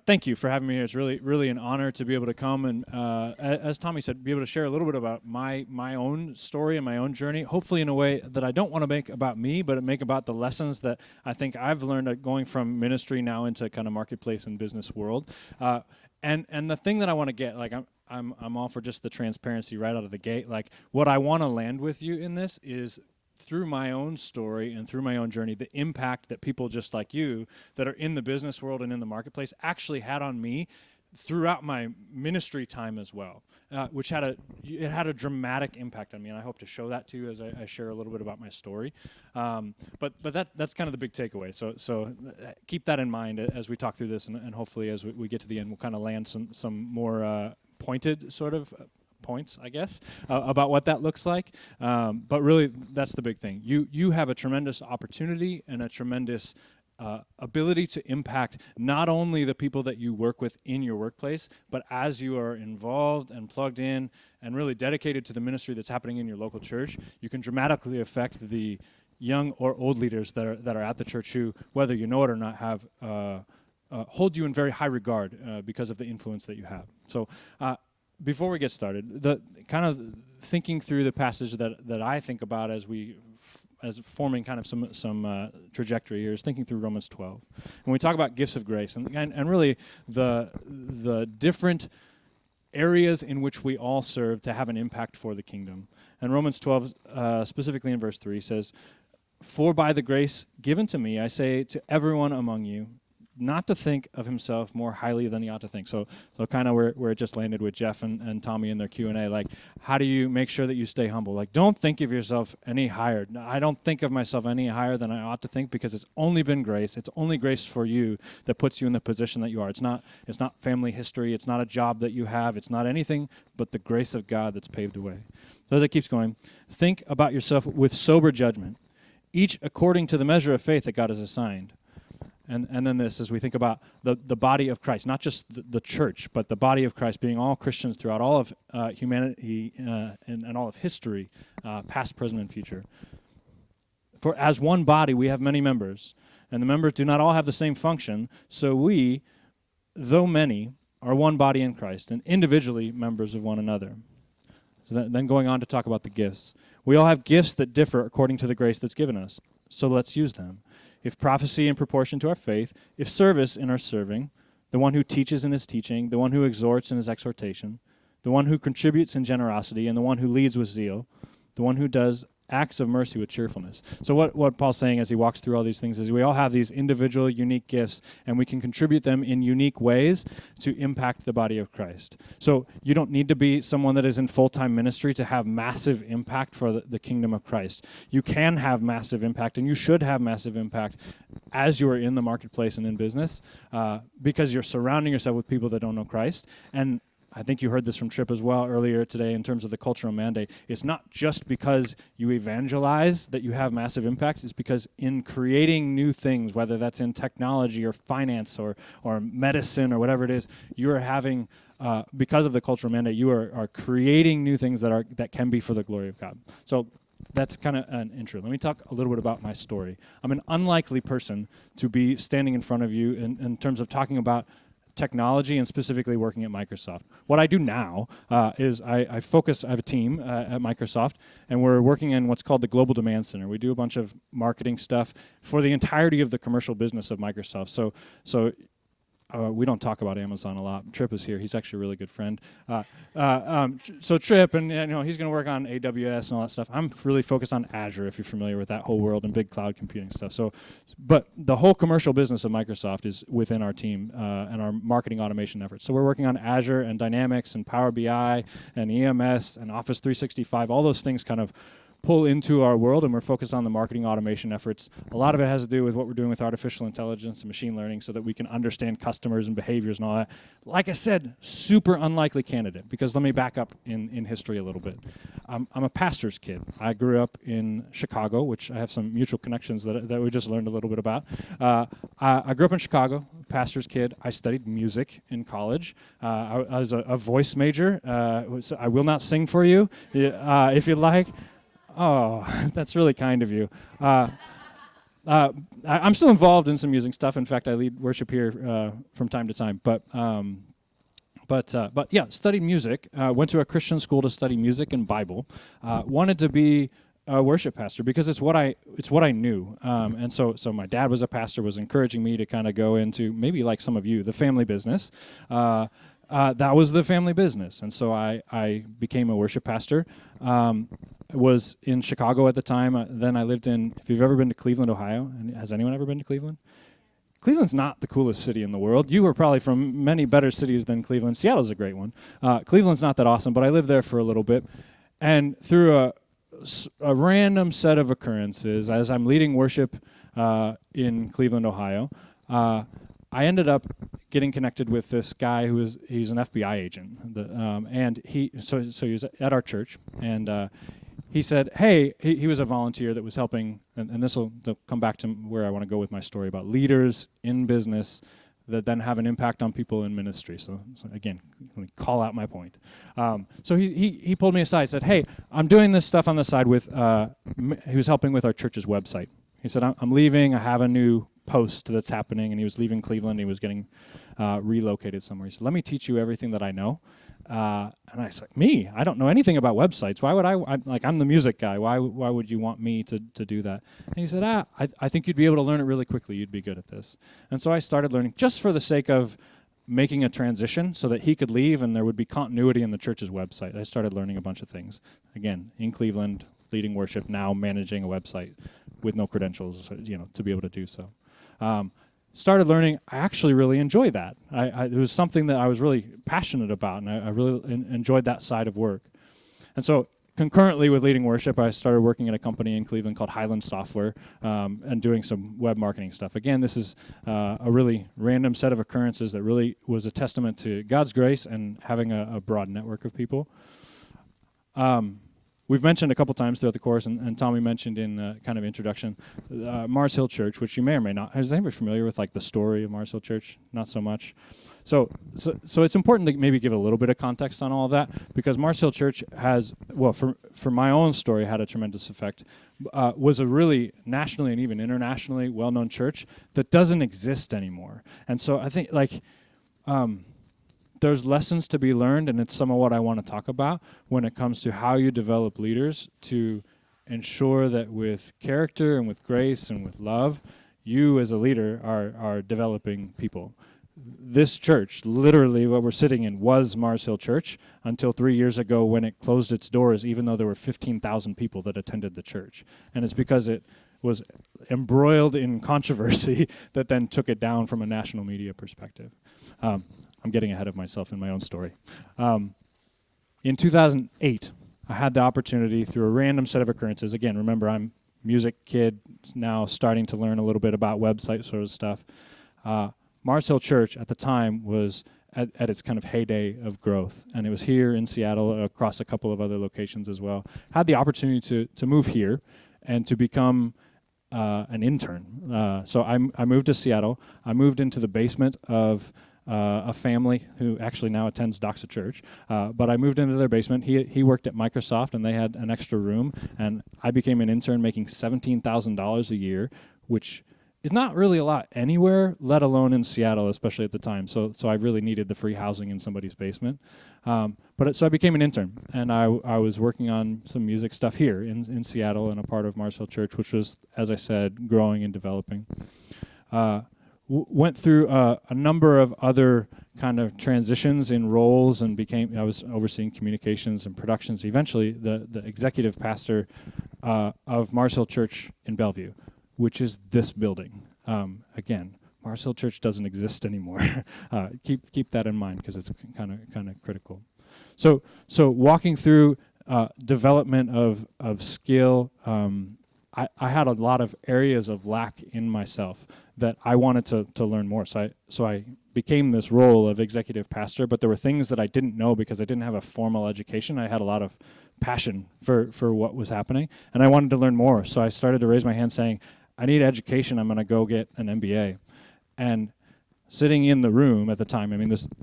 thank you for having me here. It's really an honor to be able to come and, as Tommy said, be able to share a little bit about my own story and my own journey, hopefully in a way that I don't want to make about me, but make about the lessons that I think I've learned going from ministry now into kind of marketplace and business world. And the thing that I want to get, like I'm all for just the transparency right out of the gate. Like what I want to land with you in this is through my own story and through my own journey, the impact that people just like you that are in the business world and in the marketplace actually had on me throughout my ministry time as well, which had a dramatic impact on me, and I hope to show that to you as I share a little bit about my story. But that's kind of the big takeaway. So keep that in mind as we talk through this, and hopefully as we get to the end, we'll kind of land some more pointed sort of points, I guess, about what that looks like. But really, that's the big thing. You have a tremendous opportunity and a tremendous ability to impact not only the people that you work with in your workplace, but as you are involved and plugged in and really dedicated to the ministry that's happening in your local church, you can dramatically affect the young or old leaders that are at the church who, whether you know it or not, have hold you in very high regard because of the influence that you have. So before we get started, the kind of thinking through the passage that I think about as forming kind of some trajectory here is thinking through Romans 12. When we talk about gifts of grace and really the different areas in which we all serve to have an impact for the kingdom. And Romans 12, specifically in verse 3, says, "For by the grace given to me, I say to everyone among you, not to think of himself more highly than he ought to think." So kind of where it just landed with Jeff and Tommy in their Q&A, like, how do you make sure that you stay humble? Like, don't think of yourself any higher. I don't think of myself any higher than I ought to think, because it's only been grace. It's only grace for you that puts you in the position that you are. It's not family history. It's not a job that you have. It's not anything but the grace of God that's paved the way. So as it keeps going, think about yourself with sober judgment, each according to the measure of faith that God has assigned. And then this, as we think about the body of Christ, not just the church, but the body of Christ being all Christians throughout all of humanity and all of history, past, present, and future. For as one body we have many members, and the members do not all have the same function, so we, though many, are one body in Christ, and individually members of one another. So then going on to talk about the gifts. We all have gifts that differ according to the grace that's given us, so let's use them. If prophecy in proportion to our faith, if service in our serving, the one who teaches in his teaching, the one who exhorts in his exhortation, the one who contributes in generosity, and the one who leads with zeal, the one who does acts of mercy with cheerfulness. So what Paul's saying as he walks through all these things is we all have these individual, unique gifts, and we can contribute them in unique ways to impact the body of Christ. So you don't need to be someone that is in full-time ministry to have massive impact for the kingdom of Christ. You can have massive impact, and you should have massive impact as you are in the marketplace and in business, because you're surrounding yourself with people that don't know Christ. And I think you heard this from Tripp as well earlier today in terms of the cultural mandate. It's not just because you evangelize that you have massive impact. It's because in creating new things, whether that's in technology or finance or medicine or whatever it is, you are having, because of the cultural mandate, you are creating new things that can be for the glory of God. So that's kind of an intro. Let me talk a little bit about my story. I'm an unlikely person to be standing in front of you in terms of talking about technology and specifically working at Microsoft. What I do now is I have a team at Microsoft, and we're working in what's called the Global Demand Center. We do a bunch of marketing stuff for the entirety of the commercial business of Microsoft. So we don't talk about Amazon a lot. Tripp is here. He's actually a really good friend. So Tripp, and he's going to work on AWS and all that stuff. I'm really focused on Azure, if you're familiar with that whole world and big cloud computing stuff. But the whole commercial business of Microsoft is within our team and our marketing automation efforts. So we're working on Azure and Dynamics and Power BI and EMS and Office 365. All those things kind of pull into our world, and we're focused on the marketing automation efforts. A lot of it has to do with what we're doing with artificial intelligence and machine learning so that we can understand customers and behaviors and all that. Like I said, super unlikely candidate, because let me back up in history a little bit. I'm a pastor's kid. I grew up in Chicago, which I have some mutual connections that we just learned a little bit about. I grew up in Chicago, pastor's kid. I studied music in college. I was a voice major. So I will not sing for you if you'd like. Oh, that's really kind of you. I'm still involved in some music stuff. In fact, I lead worship here from time to time. But yeah, studied music. Went to a Christian school to study music and Bible. Wanted to be a worship pastor because it's what I knew. And so my dad was a pastor, was encouraging me to kind of go into, maybe like some of you, the family business. That was the family business, and so I became a worship pastor. Was in Chicago at the time. Then I lived in, if you've ever been to Cleveland, Ohio, and has anyone ever been to Cleveland? Cleveland's not the coolest city in the world. You were probably from many better cities than Cleveland. Seattle's a great one. Cleveland's not that awesome, but I lived there for a little bit. And through a random set of occurrences, as I'm leading worship in Cleveland, Ohio, I ended up getting connected with this guy he's an FBI agent, and he was at our church, and he said, hey, he was a volunteer that was helping, and this will come back to where I want to go with my story about leaders in business that then have an impact on people in ministry. So again, let me call out my point. So he pulled me aside, said, hey, I'm doing this stuff on the side with, he was helping with our church's website. He said, I'm leaving, I have a new post that's happening, and he was leaving Cleveland, he was getting relocated somewhere. He said, let me teach you everything that I know. And I said, me? I don't know anything about websites. Why would I'm the music guy. Why would you want me to do that? And he said, I think you'd be able to learn it really quickly. You'd be good at this. And so I started learning just for the sake of making a transition so that he could leave and there would be continuity in the church's website. I started learning a bunch of things. Again, in Cleveland, leading worship, now managing a website with no credentials, to be able to do so. Started learning, I actually really enjoyed that. It was something that I was really passionate about, and I really enjoyed that side of work. And so concurrently with leading worship, I started working at a company in Cleveland called Highland Software, and doing some web marketing stuff. Again, this is a really random set of occurrences that really was a testament to God's grace and having a broad network of people. We've mentioned a couple times throughout the course, and Tommy mentioned in kind of introduction, Mars Hill Church, which you may or may not. Is anybody familiar with like the story of Mars Hill Church? Not so much. So it's important to maybe give a little bit of context on all of that, because Mars Hill Church has, well, for my own story, had a tremendous effect. Was a really nationally and even internationally well-known church that doesn't exist anymore. And so I think there's lessons to be learned, and it's some of what I want to talk about when it comes to how you develop leaders to ensure that with character and with grace and with love, you as a leader are developing people. This church, literally what we're sitting in, was Mars Hill Church until 3 years ago when it closed its doors, even though there were 15,000 people that attended the church. And it's because it was embroiled in controversy that then took it down from a national media perspective. I'm getting ahead of myself in my own story. In 2008, I had the opportunity through a random set of occurrences. Again, remember, I'm a music kid, now starting to learn a little bit about website sort of stuff. Mars Hill Church at the time was at its kind of heyday of growth, and it was here in Seattle, across a couple of other locations as well. Had the opportunity to move here and to become an intern. So I moved to Seattle. I moved into the basement of a family who actually now attends Doxa Church, but I moved into their basement. He worked at Microsoft, and they had an extra room, and I became an intern making $17,000 a year, which is not really a lot anywhere, let alone in Seattle, especially at the time. So I really needed the free housing in somebody's basement. So I became an intern, and I was working on some music stuff here in Seattle and a part of Mars Hill Church, which was, as I said, growing and developing. Went through a number of other kind of transitions in roles, and I was overseeing communications and productions. Eventually, the executive pastor of Mars Hill Church in Bellevue, which is this building. Again, Mars Hill Church doesn't exist anymore. Keep that in mind, because it's kind of critical. So walking through development of skill, I had a lot of areas of lack in myself that I wanted to learn more. So I became this role of executive pastor, but there were things that I didn't know because I didn't have a formal education. I had a lot of passion for what was happening, and I wanted to learn more. So I started to raise my hand saying, I need education, I'm going to go get an MBA. And sitting in the room at the time,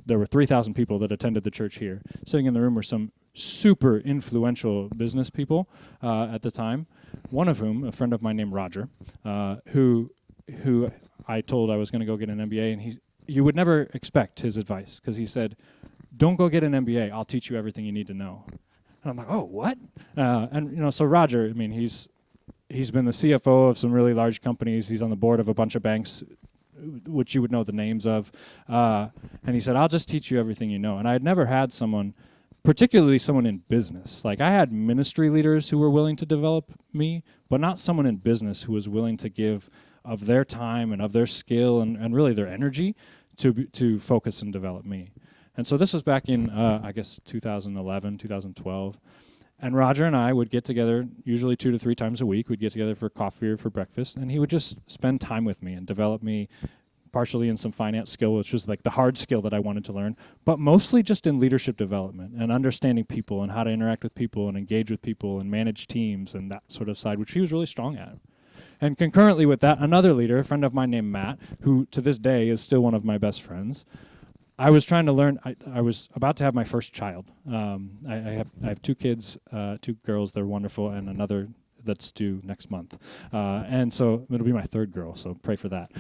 there were 3,000 people that attended the church here. Sitting in the room were some super influential business people at the time. One of whom, a friend of mine named Roger, who I told I was going to go get an MBA, and you would never expect his advice, because he said, "Don't go get an MBA. I'll teach you everything you need to know." And I'm like, "Oh, what?" And so Roger, I mean, he's been the CFO of some really large companies. He's on the board of a bunch of banks, which you would know the names of. And he said, "I'll just teach you everything you know." And I had never had someone, particularly someone in business. Like, I had ministry leaders who were willing to develop me, but not someone in business who was willing to give of their time and of their skill and really their energy to focus and develop me. And so this was back in, I guess, 2011, 2012. And Roger and I would get together usually 2 to 3 times a week. We'd get together for coffee or for breakfast, and he would just spend time with me and develop me partially in some finance skill, which was like the hard skill that I wanted to learn, but mostly just in leadership development and understanding people and how to interact with people and engage with people and manage teams and that sort of side, which he was really strong at. And concurrently with that, another leader, a friend of mine named Matt, who to this day is still one of my best friends, I was trying to learn. I was about to have my first child. I have 2 kids, 2 girls. They're wonderful, and another that's due next month. And so it'll be my 3rd girl, so pray for that.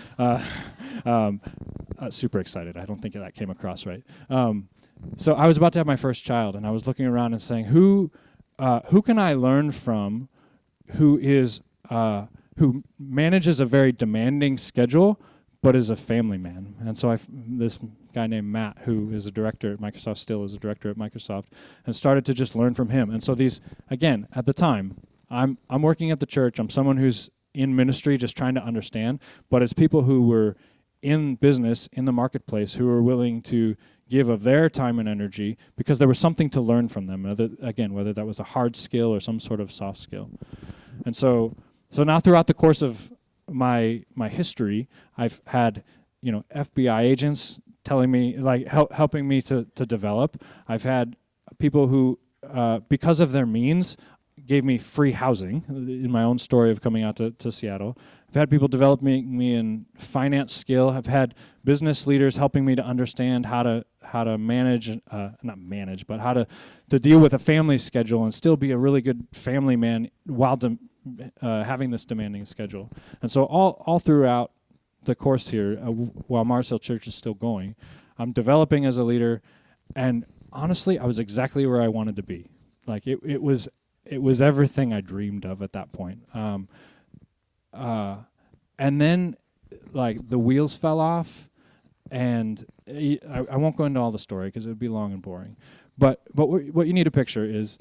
Super excited. I don't think that came across right. So I was about to have my first child, and I was looking around and saying, who can I learn from who manages a very demanding schedule, but is a family man. And so this guy named Matt, who is a director at Microsoft, still is a director at Microsoft, and started to just learn from him. And so these, again, at the time, I'm working at the church. I'm someone who's in ministry, just trying to understand, but it's people who were in business, in the marketplace, who were willing to give of their time and energy because there was something to learn from them, whether that was a hard skill or some sort of soft skill. And so now throughout the course of my history, I've had, FBI agents telling me, like, helping me to develop. I've had people who, because of their means, gave me free housing in my own story of coming out to Seattle. I've had people developing me in finance skill. I've had business leaders helping me to understand how to manage, not manage, but how to deal with a family schedule and still be a really good family man while having this demanding schedule. And so all throughout the course here, while Mars Hill Church is still going, I'm developing as a leader, and honestly, I was exactly where I wanted to be. Like, it was everything I dreamed of at that point. And then, like, the wheels fell off, and I won't go into all the story because it would be long and boring. But what you need to picture is,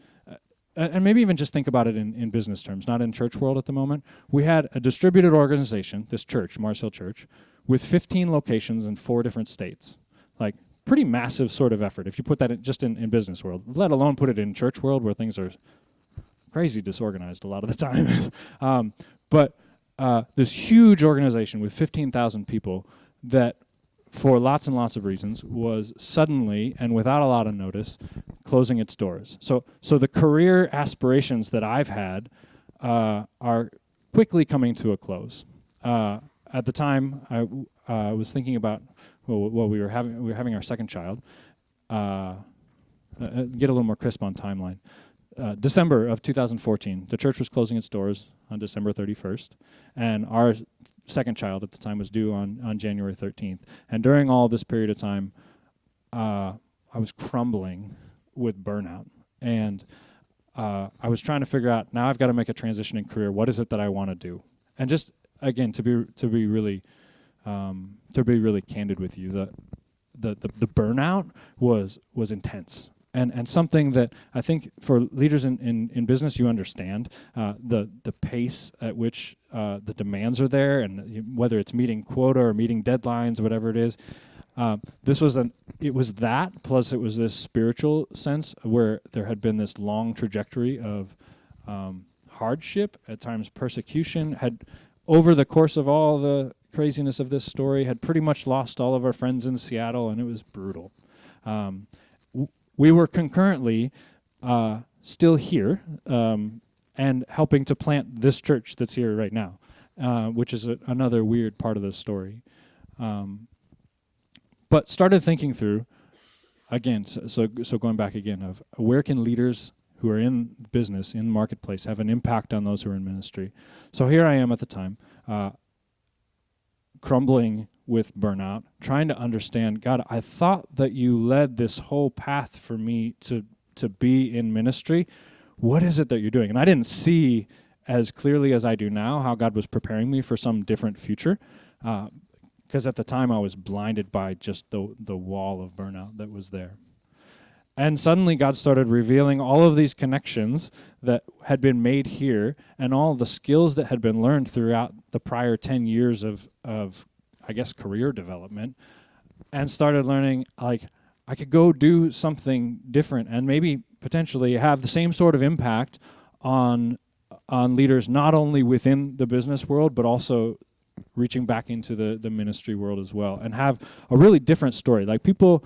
and maybe even just think about it in business terms, not in church world at the moment. We had a distributed organization, this church, Mars Hill Church, with 15 locations in 4 different states. Like, pretty massive sort of effort if you put that in business world, let alone put it in church world where things are crazy disorganized a lot of the time. But this huge organization with 15,000 people that, for lots and lots of reasons, was suddenly and without a lot of notice closing its doors. So the career aspirations that I've had are quickly coming to a close. At the time, I was thinking about we were having our second child. Get a little more crisp on timeline. December of 2014, the church was closing its doors on December 31st, and our second child at the time was due on January 13th. And during all this period of time, I was crumbling with burnout, and I was trying to figure out, now I've got to make a transition in career. What is it that I want to do? And just again, to be really candid with you, the burnout was intense. And something that I think for leaders in business, you understand the pace at which the demands are there, and whether it's meeting quota or meeting deadlines, whatever it is. It was that, plus it was this spiritual sense where there had been this long trajectory of hardship, at times persecution, had over the course of all the craziness of this story, had pretty much lost all of our friends in Seattle, and it was brutal. We were concurrently still here and helping to plant this church that's here right now, which is another weird part of the story. But started thinking through, again, so going back again, of where can leaders who are in business, in the marketplace, have an impact on those who are in ministry? So here I am at the time, crumbling with burnout, trying to understand, God, I thought that you led this whole path for me to be in ministry. What is it that you're doing? And I didn't see as clearly as I do now how God was preparing me for some different future, because at the time I was blinded by just the wall of burnout that was there. And suddenly God started revealing all of these connections that had been made here and all the skills that had been learned throughout the prior 10 years of I guess, career development, and started learning, like, I could go do something different and maybe potentially have the same sort of impact on leaders, not only within the business world, but also reaching back into the ministry world as well, and have a really different story. Like, people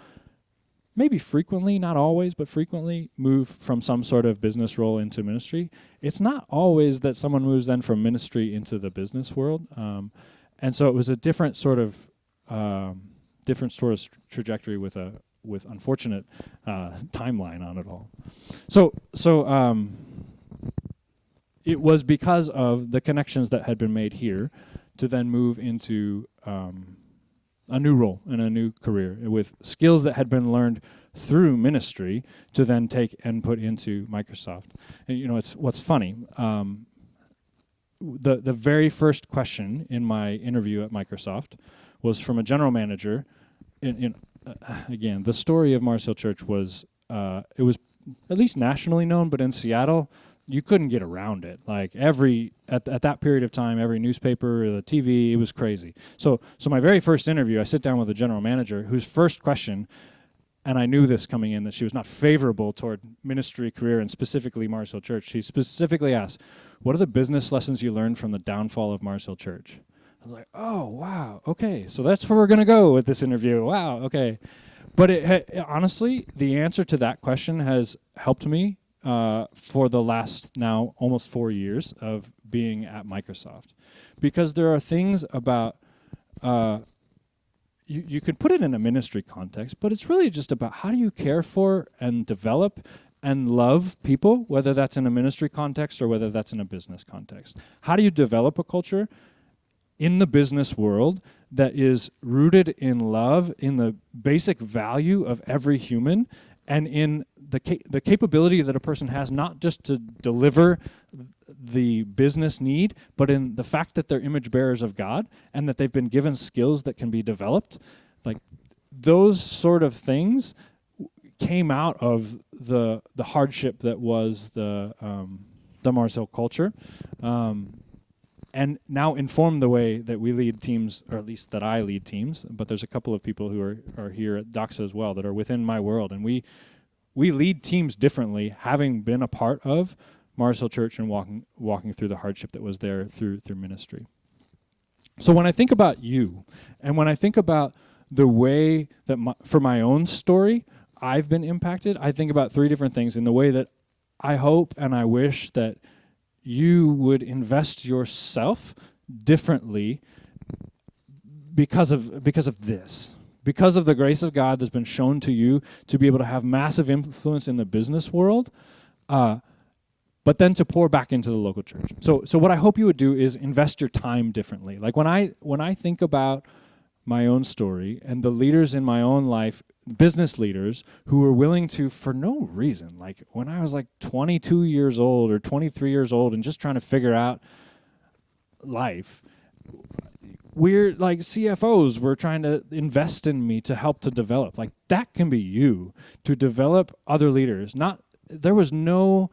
maybe frequently, not always, but frequently move from some sort of business role into ministry. It's not always that someone moves then from ministry into the business world. And so it was a different sort of trajectory with unfortunate timeline on it all. So it was because of the connections that had been made here to then move into a new role and a new career with skills that had been learned through ministry to then take and put into Microsoft. And it's what's funny. The very first question in my interview at Microsoft was from a general manager. Again, the story of Mars Hill Church was, it was at least nationally known, but in Seattle, you couldn't get around it. Like, at that period of time, every newspaper, the TV, it was crazy. So my very first interview, I sit down with a general manager whose first question, and I knew this coming in, that she was not favorable toward ministry career and specifically Mars Hill Church. She specifically asked, what are the business lessons you learned from the downfall of Mars Hill Church? I was like, oh, wow, okay, so that's where we're going to go with this interview. Wow, okay. But honestly, the answer to that question has helped me for the last now almost 4 years of being at Microsoft. Because there are things about, you could put it in a ministry context, but it's really just about how do you care for and develop and love people, whether that's in a ministry context or whether that's in a business context. How do you develop a culture in the business world that is rooted in love, in the basic value of every human, and in the capability that a person has not just to deliver the business need, but in the fact that they're image bearers of God and that they've been given skills that can be developed. Like, those sort of things came out of the hardship that was the Mars Hill culture, and now inform the way that we lead teams, or at least that I lead teams. But there's a couple of people who are here at Doxa as well that are within my world, and we lead teams differently, having been a part of Mars Hill Church and walking through the hardship that was there through ministry. So when I think about you, and when I think about the way that for my own story I've been impacted, I think about three different things in the way that I hope and I wish that you would invest yourself differently because of this. Because of the grace of God that's been shown to you to be able to have massive influence in the business world, but then to pour back into the local church. So what I hope you would do is invest your time differently. Like, when I think about my own story and the leaders in my own life, business leaders who were willing to, for no reason, like when I was like 22 years old or 23 years old and just trying to figure out life, we're like CFOs were trying to invest in me to help to develop. Like, that can be you, to develop other leaders. There was no,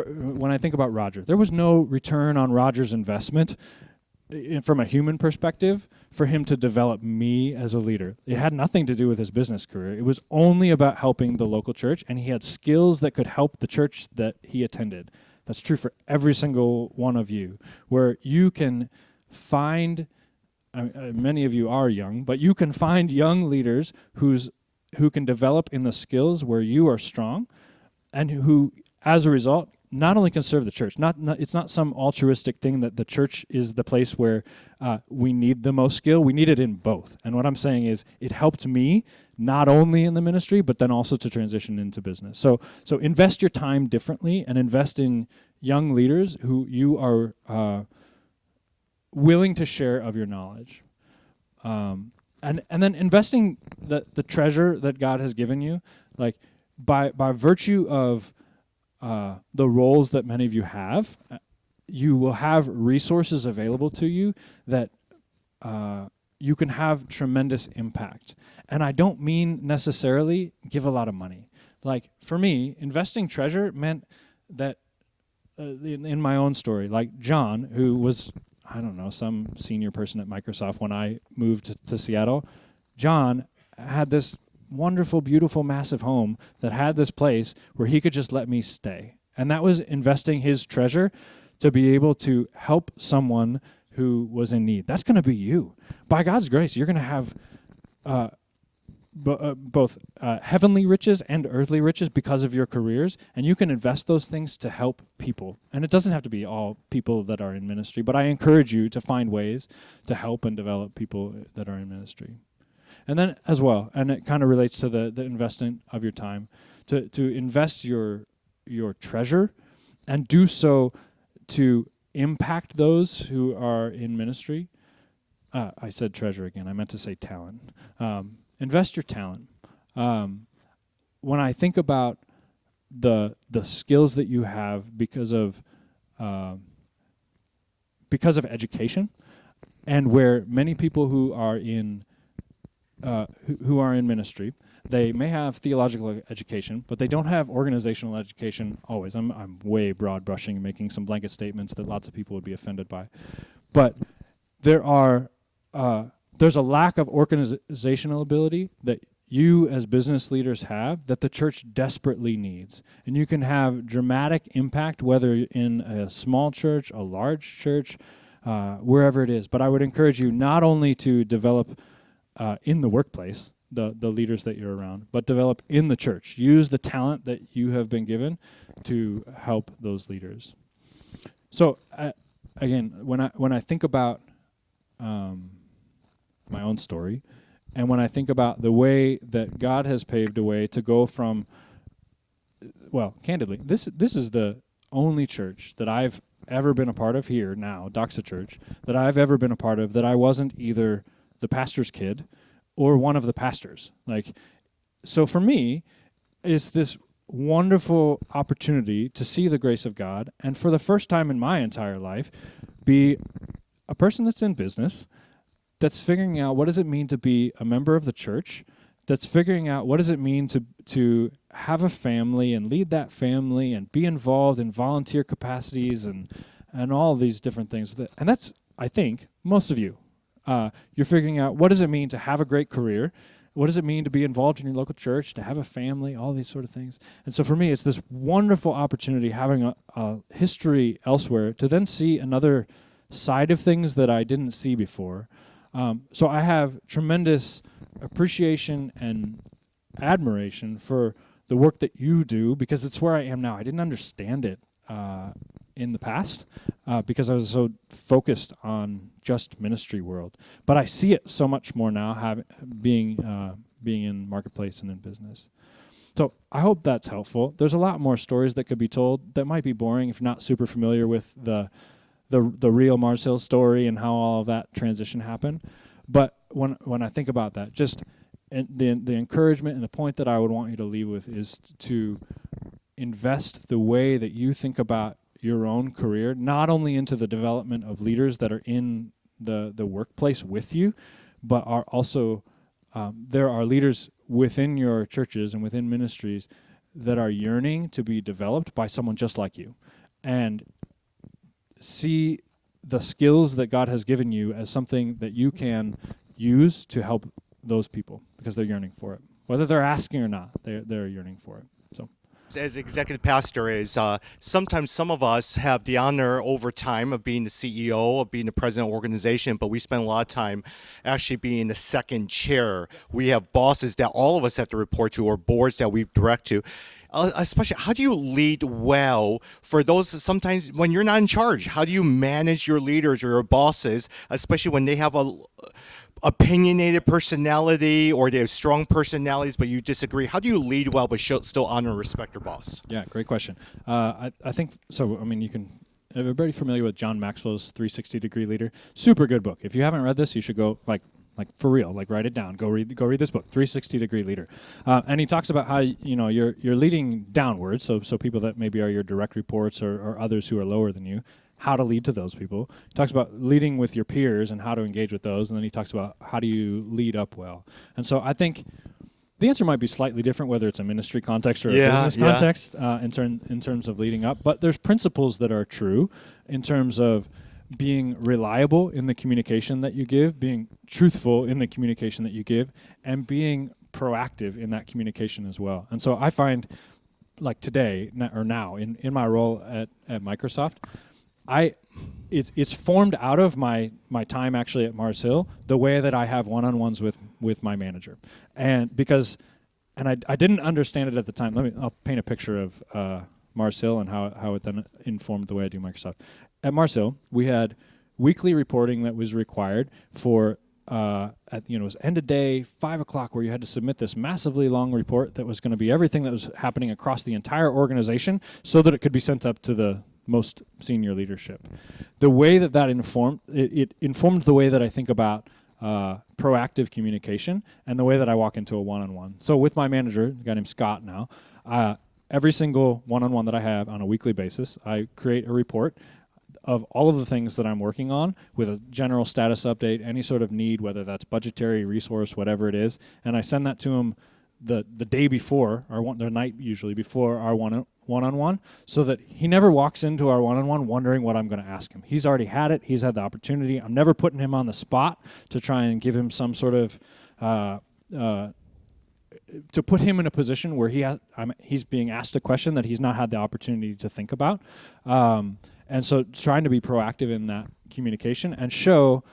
when I think about Roger, there was no return on Roger's investment from a human perspective for him to develop me as a leader. It had nothing to do with his business career. It was only about helping the local church, and he had skills that could help the church that he attended. That's true for every single one of you, where you can find, many of you are young, but you can find young leaders who can develop in the skills where you are strong, and who, as a result, not only can serve the church, it's not some altruistic thing that the church is the place where we need the most skill. We need it in both. And what I'm saying is it helped me not only in the ministry, but then also to transition into business. So invest your time differently and invest in young leaders who you are willing to share of your knowledge. And then investing the treasure that God has given you, like by virtue of the roles that many of you have, you will have resources available to you that you can have tremendous impact. And I don't mean necessarily give a lot of money. Like for me, investing treasure meant that in my own story, like John, who was, I don't know, some senior person at Microsoft when I moved to Seattle, John had this wonderful, beautiful, massive home that had this place where he could just let me stay. And that was investing his treasure to be able to help someone who was in need. That's going to be you. By God's grace, you're going to have both heavenly riches and earthly riches because of your careers, and you can invest those things to help people. And it doesn't have to be all people that are in ministry, but I encourage you to find ways to help and develop people that are in ministry. And then as well, and it kind of relates to the investment of your time, to invest your treasure and do so to impact those who are in ministry. I said treasure again. I meant to say talent. Invest your talent. When I think about the skills that you have because of education, and where many people who are in ministry, they may have theological education, but they don't have organizational education always. I'm way broad brushing and making some blanket statements that lots of people would be offended by. But there's a lack of organizational ability that you as business leaders have that the church desperately needs. And you can have dramatic impact, whether in a small church, a large church, wherever it is. But I would encourage you not only to develop in the workplace, the leaders that you're around, but develop in the church. Use the talent that you have been given to help those leaders. So again, when I think about my own story, and when I think about the way that God has paved a way to go from, well, candidly, this is the only church that I've ever been a part of here now, Doxa Church, that I've ever been a part of that I wasn't either the pastor's kid or one of the pastors. Like, so for me, it's this wonderful opportunity to see the grace of God, and for the first time in my entire life, be a person that's in business, that's figuring out what does it mean to be a member of the church, that's figuring out what does it mean to have a family and lead that family and be involved in volunteer capacities and all of these different things. And that's, I think, most of you. You're figuring out what does it mean to have a great career, what does it mean to be involved in your local church, to have a family, all these sort of things. And so for me, it's this wonderful opportunity having a history elsewhere to then see another side of things that I didn't see before. So I have tremendous appreciation and admiration for the work that you do, because it's where I am now. I didn't understand it in the past because I was so focused on just ministry world. But I see it so much more now, being in marketplace and in business. So I hope that's helpful. There's a lot more stories that could be told that might be boring if you're not super familiar with the real Mars Hill story and how all of that transition happened. But when I think about that, just the encouragement and the point that I would want you to leave with is to invest the way that you think about your own career, not only into the development of leaders that are in the workplace with you, but are also there are leaders within your churches and within ministries that are yearning to be developed by someone just like you. And see the skills that God has given you as something that you can use to help those people, because they're yearning for it. Whether they're asking or not, they're yearning for it. So, as executive pastor, sometimes some of us have the honor over time of being the CEO, of being the president of the organization, but we spend a lot of time actually being the second chair. We have bosses that all of us have to report to, or boards that we direct to. especially how do you lead well for those sometimes when you're not in charge? How do you manage your leaders or your bosses, especially when they have a opinionated personality or they have strong personalities, but you disagree? How do you lead well but still honor and respect your boss? Yeah, great question. I think so. I mean, you can. Everybody familiar with John Maxwell's 360-degree leader? Super good book. If you haven't read this, you should go like for real, like write it down. Go read this book, 360-degree leader. And he talks about how you're leading downwards, so people that maybe are your direct reports or others who are lower than you. How to lead to those people. He talks about leading with your peers and how to engage with those, and then he talks about how do you lead up well. And so I think the answer might be slightly different, whether it's a ministry context or a business context, in terms of leading up. But there's principles that are true in terms of being reliable in the communication that you give, being truthful in the communication that you give, and being proactive in that communication as well. And so I find, like today or now in my role at Microsoft, it's formed out of my time actually at Mars Hill, the way that I have one-on-ones with my manager. And I didn't understand it at the time. I'll paint a picture of Mars Hill and how it then informed the way I do Microsoft. At Mars Hill, we had weekly reporting that was required for it was end of day, 5 o'clock, where you had to submit this massively long report that was going to be everything that was happening across the entire organization so that it could be sent up to the most senior leadership. The way that informed, it informed the way that I think about proactive communication and the way that I walk into a one-on-one. So with my manager, a guy named Scott now, every single one-on-one that I have on a weekly basis, I create a report of all of the things that I'm working on with a general status update, any sort of need, whether that's budgetary, resource, whatever it is, and I send that to him the day before, or the night usually before our one-on-one, so that he never walks into our one-on-one wondering what I'm going to ask him. He's already had it. He's had the opportunity. I'm never putting him on the spot to try and give him some sort of to put him in a position where he's being asked a question that he's not had the opportunity to think about. And so trying to be proactive in that communication and show,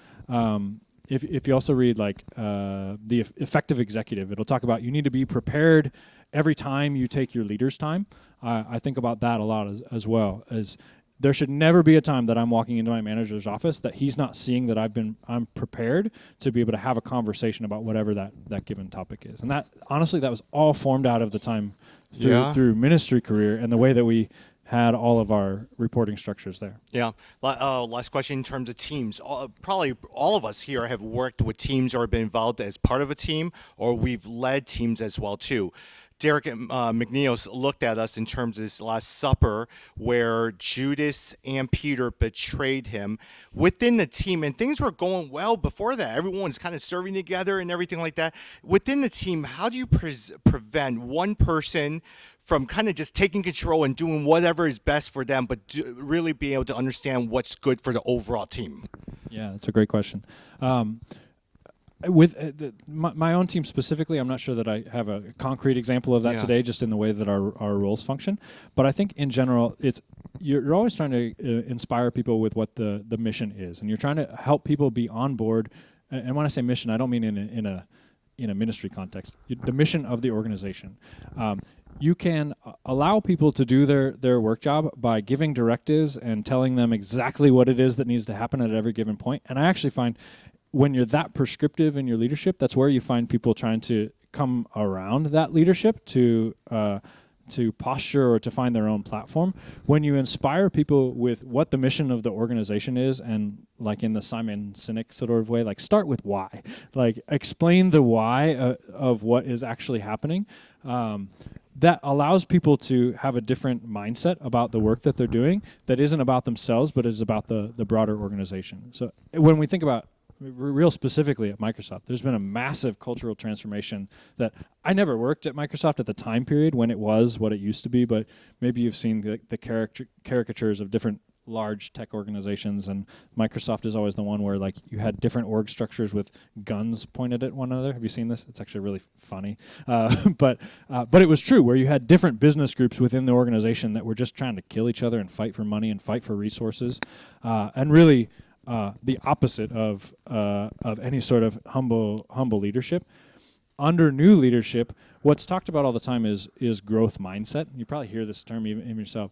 if you also read the Effective Executive, it'll talk about you need to be prepared every time you take your leader's time. I think about that a lot as well. As there should never be a time that I'm walking into my manager's office that he's not seeing that I'm prepared to be able to have a conversation about whatever that given topic is. And that honestly, that was all formed out of the time through ministry career and the way that we had all of our reporting structures there. Yeah. Last question in terms of teams. Probably all of us here have worked with teams or been involved as part of a team, or we've led teams as well too. Derek McNeil looked at us in terms of this Last Supper where Judas and Peter betrayed him within the team, and things were going well before that. Everyone was kind of serving together and everything like that. Within the team, how do you prevent one person from kind of just taking control and doing whatever is best for them, but really being able to understand what's good for the overall team? Yeah, that's a great question. With my own team specifically, I'm not sure that I have a concrete example of that today, just in the way that our roles function. But I think in general, you're always trying to inspire people with what the mission is, and you're trying to help people be on board. And when I say mission, I don't mean in a ministry context. The mission of the organization. You can allow people to do their work job by giving directives and telling them exactly what it is that needs to happen at every given point. And I actually find when you're that prescriptive in your leadership, that's where you find people trying to come around that leadership to posture or to find their own platform. When you inspire people with what the mission of the organization is, and like in the Simon Sinek sort of way, like start with why, like explain the why of what is actually happening. That allows people to have a different mindset about the work that they're doing that isn't about themselves, but is about the broader organization. So when we think about real specifically at Microsoft, there's been a massive cultural transformation that I never worked at Microsoft at the time period when it was what it used to be, but maybe you've seen the caricatures of different large tech organizations, and Microsoft is always the one where like you had different org structures with guns pointed at one another. Have you seen this? It's actually really funny, but it was true where you had different business groups within the organization that were just trying to kill each other and fight for money and fight for resources, and really the opposite of any sort of humble leadership. under new leadership, what's talked about all the time is growth mindset. You probably hear this term even yourself.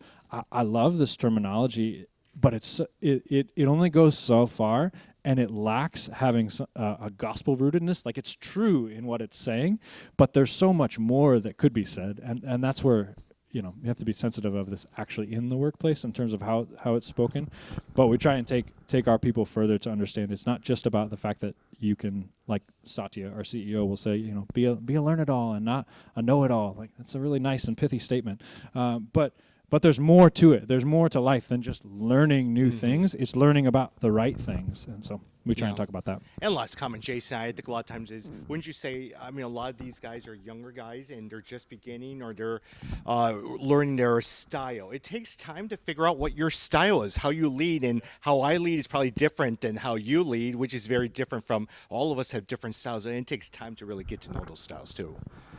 I love this terminology, but it only goes so far, and it lacks having a gospel rootedness. Like, it's true in what it's saying, but there's so much more that could be said, and that's where you have to be sensitive of this actually in the workplace in terms of how it's spoken. But we try and take our people further to understand it's not just about the fact that you can, like Satya, our CEO, will say, be a learn-it-all and not a know-it-all. Like, that's a really nice and pithy statement. But there's more to it. There's more to life than just learning new things. It's learning about the right things. And so we try and talk about that. And last comment, Jason, I think a lot of times is, wouldn't you say, I mean, a lot of these guys are younger guys and they're just beginning, or they're learning their style. It takes time to figure out what your style is, how you lead, and how I lead is probably different than how you lead, which is very different from, all of us have different styles, and it takes time to really get to know those styles too.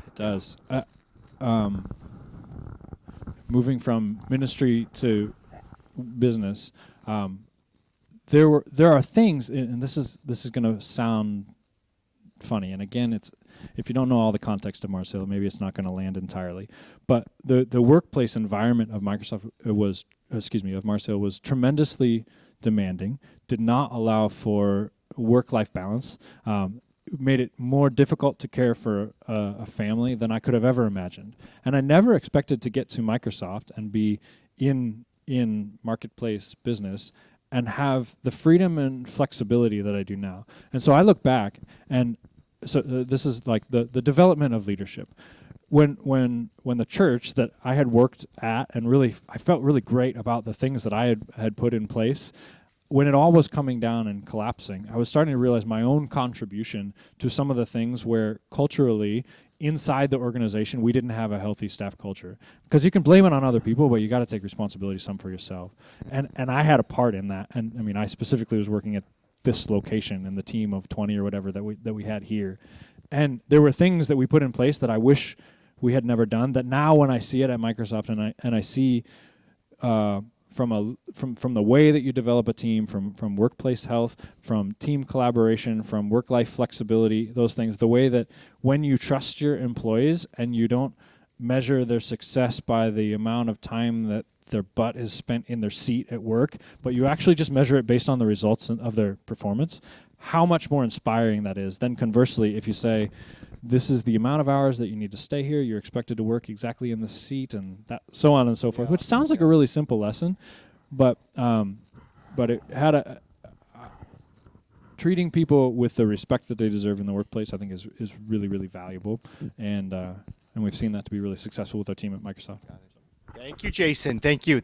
It does. Moving from ministry to business, there are things, and this is going to sound funny. And again, it's, if you don't know all the context of Mars Hill, maybe it's not going to land entirely. But the workplace environment of of Mars Hill was tremendously demanding. Did not allow for work-life balance. Made it more difficult to care for a family than I could have ever imagined. And I never expected to get to Microsoft and be in marketplace business and have the freedom and flexibility that I do now. And so I look back, and so this is like the development of leadership. When the church that I had worked at, and really I felt really great about the things that I had put in place, when it all was coming down and collapsing, I was starting to realize my own contribution to some of the things where culturally inside the organization we didn't have a healthy staff culture. Because you can blame it on other people, but you got to take responsibility some for yourself. And I had a part in that. And I mean, I specifically was working at this location and the team of 20 or whatever that we had here. And there were things that we put in place that I wish we had never done, that now when I see it at Microsoft and I see from the way that you develop a team, from workplace health, from team collaboration, from work-life flexibility, those things, the way that when you trust your employees and you don't measure their success by the amount of time that their butt is spent in their seat at work, but you actually just measure it based on the results of their performance, how much more inspiring that is. Then conversely, if you say, this is the amount of hours that you need to stay here, you're expected to work exactly in the seat, and that, so on and so forth, which sounds like a really simple lesson, but it had treating people with the respect that they deserve in the workplace, I think is really, really valuable, and we've seen that to be really successful with our team at Microsoft. Thank you, Jason. Thank you.